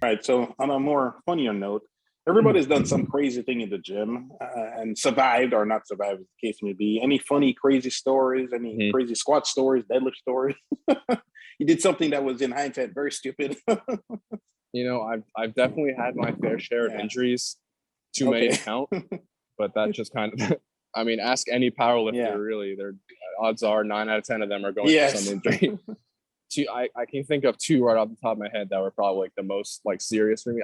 right. So on a more funnier note, everybody's done some crazy thing in the gym and survived or not survived, as the case may be. Any funny, crazy stories? Any crazy squat stories, deadlift stories? You did something that was in hindsight very stupid. I've definitely had my fair share of injuries, too many to count. But that just kind of, I mean, ask any powerlifter, really. Their odds are 9 out of 10 of them are going through some injury. I can think of 2 right off the top of my head that were probably like the most like serious for me.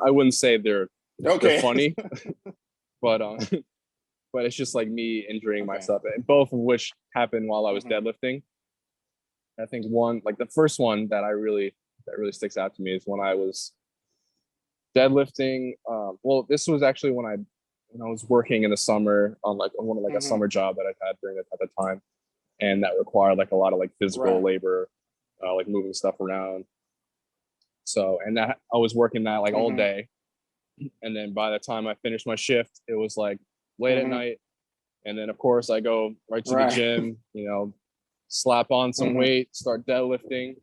I wouldn't say they're funny, but it's just like me injuring myself, both of which happened while I was deadlifting. I think one, like the first one that really sticks out to me is when I was deadlifting. Well, this was actually when I was working in the summer on a summer job that I had at the time, and that required like a lot of like physical labor, like moving stuff around. So, and that I was working that like all day, and then by the time I finished my shift, it was like late at night, and then of course I go right to the gym, slap on some weight, start deadlifting.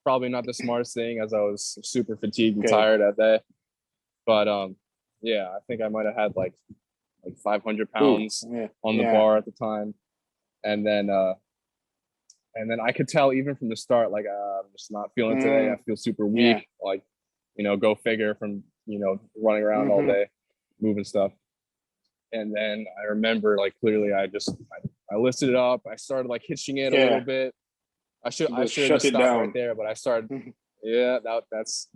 Probably not the smartest thing, as I was super fatigued and tired that day. But I think I might have had like 500 pounds on the bar at the time, and then I could tell even from the start, like I'm just not feeling today. I feel super weak. Like, go figure from running around all day, moving stuff. And then I remember like clearly, I lifted it up. I started like hitching it a little bit. I should have just stopped right there, but I started. That's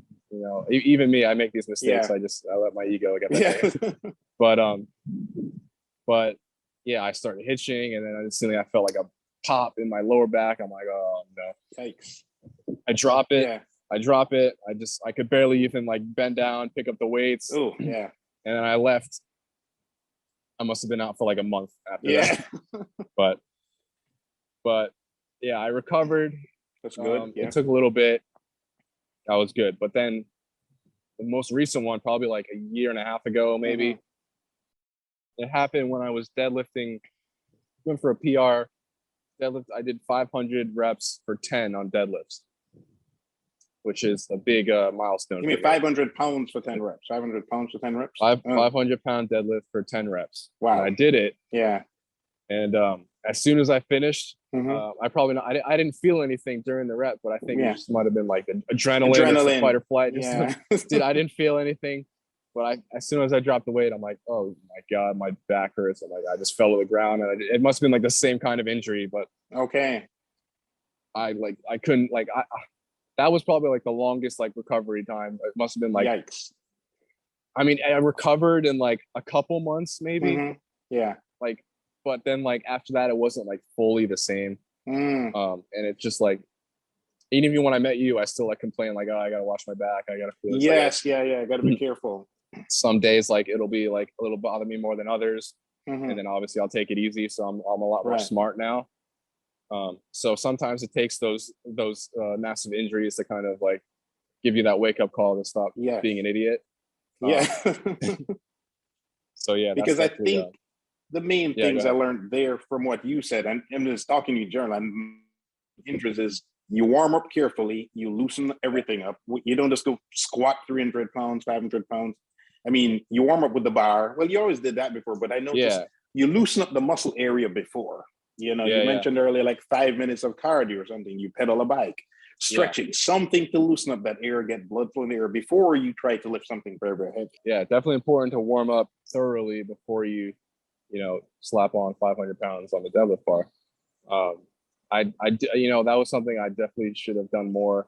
even me. I make these mistakes. I let my ego get the way. But I started hitching, and then instantly I felt like a pop in my lower back. I'm like, oh no! Yikes! I drop it. I could barely even like bend down, pick up the weights. Oh yeah! And then I left. I must have been out for like a month after that. But I recovered. That's good. It took a little bit. That was good. But then the most recent one, probably like a year and a half ago, maybe, it happened when I was deadlifting, went for a PR deadlift. I did 500 reps for 10 on deadlifts, which is a big milestone. You mean 500 pounds for 10 reps? 500 pounds for 10 reps? 500-pound deadlift for 10 reps. Wow. And I did it. Yeah. And as soon as I finished, I didn't feel anything during the rep, but I think it just might have been like adrenaline. Fight or flight. I didn't feel anything. But as soon as I dropped the weight, I'm like, oh my God, my back hurts. I'm like, I just fell to the ground, and it must have been like the same kind of injury, but I couldn't that was probably like the longest like recovery time. It must have been like, yikes. I mean, I recovered in like a couple months, maybe. But then like after that, it wasn't like fully the same. And it's just like, even when I met you, I still like complain like, oh, I gotta wash my back. I gotta feel this. I gotta be careful. Some days like it'll be like a little bother me more than others, and then obviously I'll take it easy. So I'm a lot more smart now. So sometimes it takes those massive injuries to kind of like give you that wake up call to stop being an idiot. So because I think the main things I learned there from what you said, and I'm just talking to you, Journal, interest is you warm up carefully, you loosen everything up. You don't just go squat 300 pounds, 500 pounds. I mean, you warm up with the bar. Well, you always did that before, but I noticed you loosen up the muscle area before. You mentioned earlier, like 5 minutes of cardio or something. You pedal a bike, stretching, something to loosen up that air, get blood flow in the air before you try to lift something very, very heavy. Yeah, definitely important to warm up thoroughly before you slap on 500 pounds on the deadlift bar. That was something I definitely should have done more,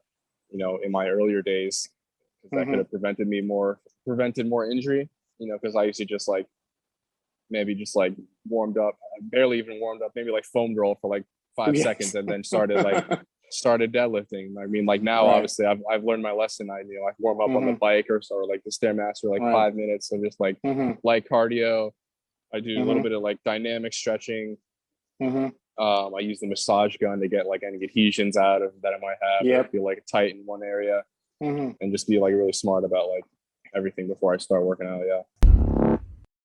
in my earlier days, because that could have prevented more injury, because I used to just like, maybe just like warmed up, barely even warmed up, maybe like foam roll for like 5 seconds and then started deadlifting. I mean, like now, obviously I've learned my lesson. I warm up on the bike or like the Stairmaster, like 5 minutes and just like light cardio. I do a little bit of like dynamic stretching. I use the massage gun to get like any adhesions out of that I might have. I feel like tight in one area, and just be like really smart about like everything before I start working out. Yeah.